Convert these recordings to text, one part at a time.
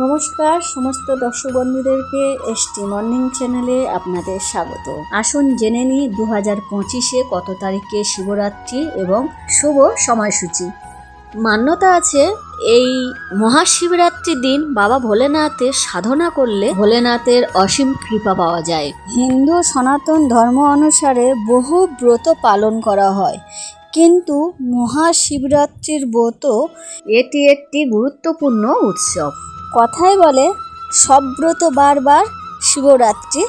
নমস্কার সমস্ত দর্শক বন্ধুদেরকে এসটি মর্নিং চ্যানেলে আপনাদের স্বাগত। আসুন জেনে নিই 2025-এ কত তারিখে শিবরাত্রি এবং শুভ সময়সূচি। মান্যতা আছে এই মহাশিবরাত্রির দিন বাবা ভোলেনাথের সাধনা করলে ভোলেনাথের অসীম কৃপা পাওয়া যায়। হিন্দু সনাতন ধর্ম অনুসারে বহু ব্রত পালন করা হয়, কিন্তু মহাশিবরাত্রির ব্রত এটি একটি গুরুত্বপূর্ণ উৎসব। কথায় বলে সব ব্রত বারবার, শিবরাত্রি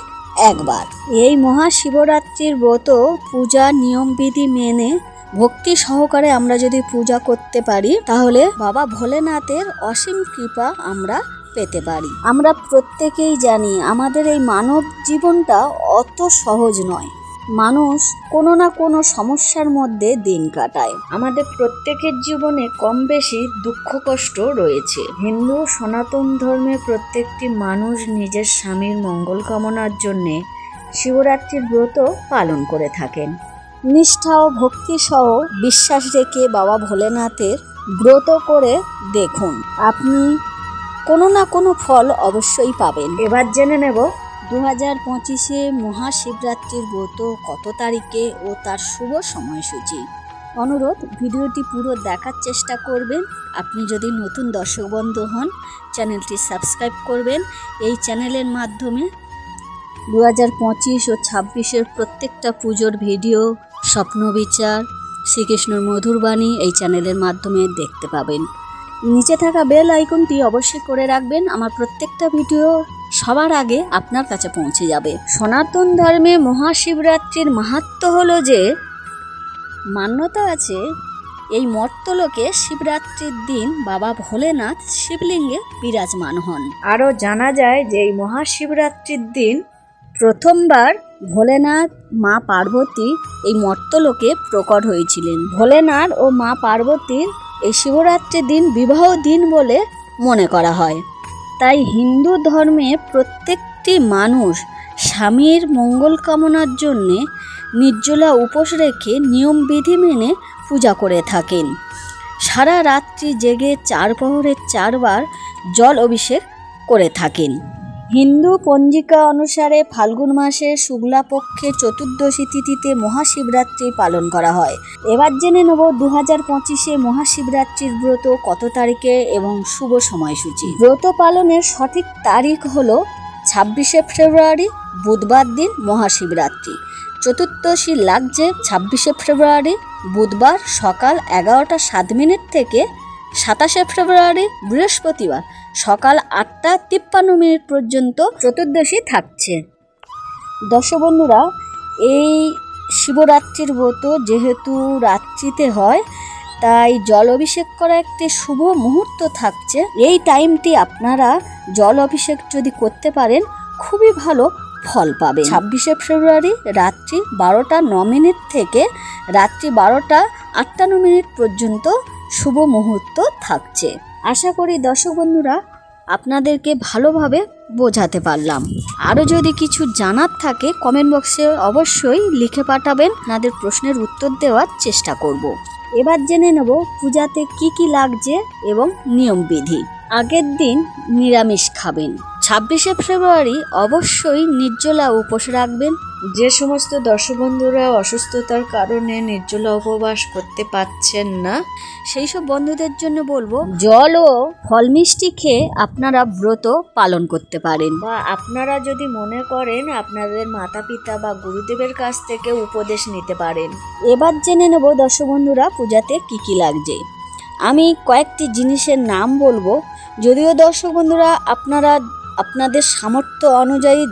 একবার। এই মহাশিবরাত্রির ব্রত পূজা নিয়মবিধি মেনে ভক্তি সহকারে আমরা যদি পূজা করতে পারি, তাহলে বাবা ভোলেনাথের অসীম কৃপা আমরা পেতে পারি। আমরা প্রত্যেকেই জানি আমাদের এই মানব জীবনটা অত সহজ নয়। মানুষ কোনো না কোনো সমস্যার মধ্যে দিন কাটায়। আমাদের প্রত্যেকের জীবনে কম বেশি দুঃখ কষ্ট রয়েছে। হিন্দু সনাতন ধর্মে প্রত্যেকটি মানুষ নিজের স্বামীর মঙ্গল কামনার জন্যে শিবরাত্রির ব্রত পালন করে থাকেন। নিষ্ঠা ও ভক্তি সহ বিশ্বাস রেখে বাবা ভোলেনাথের ব্রত করে দেখুন, আপনি কোনো না কোনো ফল অবশ্যই পাবেন। এবার জেনে নেব 2025-এ মহাশিবরাত্রির ব্রত কত তারিখে ও তার শুভ সময়সূচি। অনুরোধ, ভিডিওটি পুরো দেখার চেষ্টা করবেন। আপনি যদি নতুন দর্শক বন্ধু হন, চ্যানেলটি সাবস্ক্রাইব করবেন। এই চ্যানেলের মাধ্যমে 2025 ও 26-এর প্রত্যেকটা পুজোর ভিডিও, স্বপ্ন বিচার, শ্রীকৃষ্ণর মধুর বাণী এই চ্যানেলের মাধ্যমে দেখতে পাবেন। নিচে থাকা বেল আইকনটি অবশ্যই করে রাখবেন, আমার প্রত্যেকটা ভিডিও সবার আগে আপনার কাছে পৌঁছে যাবে। সনাতন ধর্মে মহাশিবরাত্রির মাহাত্ম্য হলো যে, মান্যতা আছে এই মর্তলোকে শিবরাত্রির দিন বাবা ভোলেনাথ শিবলিঙ্গে বিরাজমান হন। আরও জানা যায় যে এই মহাশিবরাত্রির দিন প্রথমবার ভোলেনাথ মা পার্বতী এই মর্তলোকে প্রকট হয়েছিলেন। ভোলেনাথ ও মা পার্বতীর এই শিবরাত্রির দিন বিবাহ দিন বলে মনে করা হয়। তাই হিন্দু ধর্মে প্রত্যেকটি মানুষ স্বামীর মঙ্গল কামনার জন্যে নির্জলা উপোস রেখে নিয়মবিধি মেনে পূজা করে থাকেন। সারা রাত্রি জেগে 4 প্রহরে 4 বার জল অভিষেক করে থাকেন। হিন্দু পঞ্জিকা অনুসারে ফাল্গুন মাসে শুক্লাপক্ষে চতুর্দশী তিথিতে মহাশিবরাত্রি পালন করা হয়। এবার জেনে নেব 2025-এ মহাশিবরাত্রির ব্রত কত তারিখে এবং শুভ সময়সূচি। ব্রত পালনের সঠিক তারিখ হলো 26শে ফেব্রুয়ারি, বুধবার দিন মহাশিবরাত্রি। চতুর্দশী লাগছে 26শে ফেব্রুয়ারি বুধবার সকাল 11টা 7 মিনিট থেকে 27শে ফেব্রুয়ারি বৃহস্পতিবার সকাল 8টা 53 মিনিট পর্যন্ত চতুর্দশী থাকছে। দর্শক বন্ধুরা, এই শিবরাত্রির ব্রত যেহেতু রাত্রিতে হয়, তাই জল অভিষেক করা একটি শুভ মুহূর্ত থাকছে। এই টাইমটি আপনারা জল অভিষেক যদি করতে পারেন খুবই ভালো ফল পাবেন। 26শে ফেব্রুয়ারি রাত্রি 12টা 9 মিনিট থেকে রাত্রি 12টা 58 মিনিট পর্যন্ত শুভ মুহূর্ত থাকছে। আশা করি দর্শক বন্ধুরা আপনাদেরকে ভালোভাবে বোঝাতে পারলাম। আরও যদি কিছু জানার থাকে কমেন্ট বক্সে অবশ্যই লিখে পাঠাবেন, আপনাদের প্রশ্নের উত্তর দেওয়ার চেষ্টা করব। এবার জেনে নেব পূজাতে কি কি লাগছে এবং নিয়মবিধি। আগের দিন নিরামিষ খাবেন। 26শে ফেব্রুয়ারি অবশ্যই নির্জলা উপোস রাখবেন। যে সমস্ত দর্শক বন্ধুরা অসুস্থতার কারণে নির্জলা উপবাস করতে পারছেন না, সেই সব বন্ধুদের জন্য বলবো জল ও ফল মিষ্টি খেয়ে আপনারা ব্রত পালন করতে পারেন। বা আপনারা যদি মনে করেন আপনাদের মাতা পিতা বা গুরুদেবের কাছ থেকে উপদেশ নিতে পারেন। এবার জেনে নেব দর্শক বন্ধুরা পূজাতে কি কি লাগছে। আমি কয়েকটি জিনিসের নাম বলবো, যদিও দর্শক বন্ধুরা আপনারা আপনাদের সামর্থ্য অনুযায়ী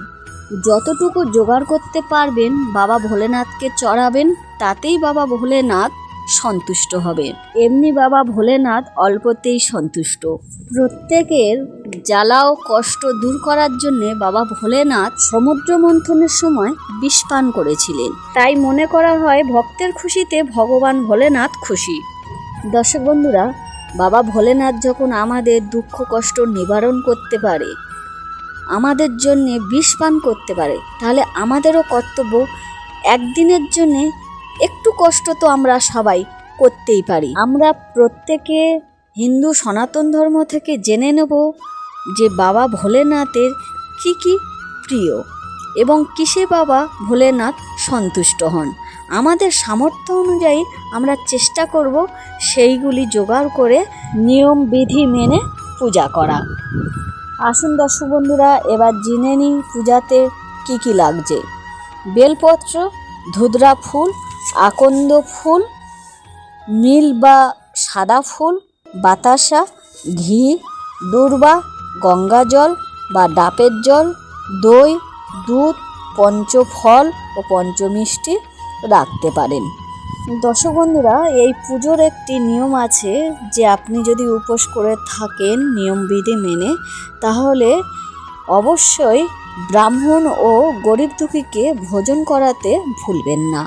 যতটুকু জোগাড় করতে পারবেন বাবা ভোলেনাথকে চড়াবেন, তাতেই বাবা ভোলেনাথ সন্তুষ্ট হবে। এমনি বাবা ভোলেনাথ অল্পতেই সন্তুষ্ট। প্রত্যেকের জ্বালা ও কষ্ট দূর করার জন্যে বাবা ভোলেনাথ সমুদ্র মন্থনের সময় বিষ পান করেছিলেন। তাই মনে করা হয় ভক্তের খুশিতে ভগবান ভোলেনাথ খুশি। দর্শক বন্ধুরা, বাবা ভোলেনাথ যখন আমাদের দুঃখ কষ্ট নিবারণ করতে পারে, আমাদের জন্য বিষ পান করতে পারে, তাহলে আমাদেরও কর্তব্য একদিনের জন্য একটু কষ্ট তো আমরা সবাই করতেই পারি। আমরা প্রত্যেকে হিন্দু সনাতন ধর্ম থেকে জেনে নেব যে বাবা ভোলেনাথের কি কি প্রিয় এবং কিসে বাবা ভোলেনাথ সন্তুষ্ট হন। আমাদের সামর্থ্য অনুযায়ী আমরা চেষ্টা করব সেইগুলি জোগাড় করে নিয়ম বিধি মেনে পূজা করা। আসুন দর্শক বন্ধুরা, এবার জেনে নিই পূজাতে কি কি লাগছে। বেলপত্র, ধুতরা ফুল, আকন্দ ফুল, নীল বা সাদা ফুল, বাতাসা, ঘি, দূর্বা, গঙ্গা জল বা ডাবের জল, দই, দুধ, পঞ্চফল ও পঞ্চমিষ্টি রাখতে পারেন। দর্শক বন্ধুরা, এই পুজোর একটি নিয়ম আছে যে আপনি যদি উপোস করে থাকেন নিয়মবিধি মেনে, তাহলে অবশ্যই ব্রাহ্মণ ও গরিব দুঃখীকে ভোজন করাতে ভুলবেন না।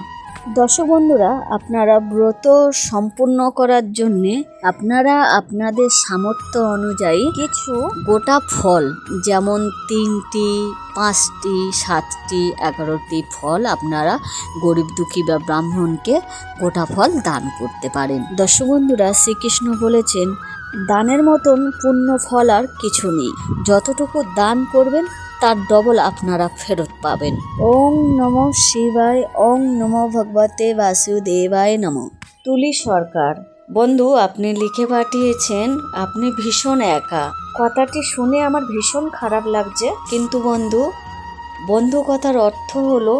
দর্শক বন্ধুরা, আপনারা ব্রত সম্পূর্ণ করার জন্যে আপনারা আপনাদের সামর্থ্য অনুযায়ী কিছু গোটা ফল, যেমন 3টি, 5টি, 7টি, 11টি ফল আপনারা গরিব দুঃখী বা ব্রাহ্মণকে গোটা ফল দান করতে পারেন। দর্শক বন্ধুরা, শ্রীকৃষ্ণ বলেছেন, দানের মতন পুণ্য ফল আর কিছু নেই। যতটুকু দান করবেন তার ডবল আপনারা ফেরত পাবেন। ওং নমঃ শিবায়, ওং নমো ভগবতে বাসুদেবায় নমঃ। তুলি সরকার বন্ধু, আপনি লিখে পাঠিয়েছেন আপনি ভীষণ একা। কথাটি শুনে আমার ভীষণ খারাপ লাগছে, কিন্তু বন্ধু কথার অর্থ হলো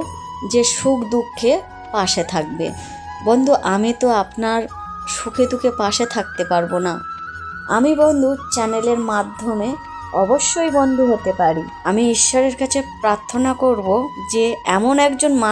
যে সুখ দুঃখে পাশে থাকবে। বন্ধু, আমি তো আপনার সুখে দুঃখে পাশে থাকতে পারবো না। আমি বন্ধু চ্যানেলের মাধ্যমে অবশ্যই বন্ধু হতে পারি। আমি ঈশ্বরের কাছে প্রার্থনা করব যে এমন একজন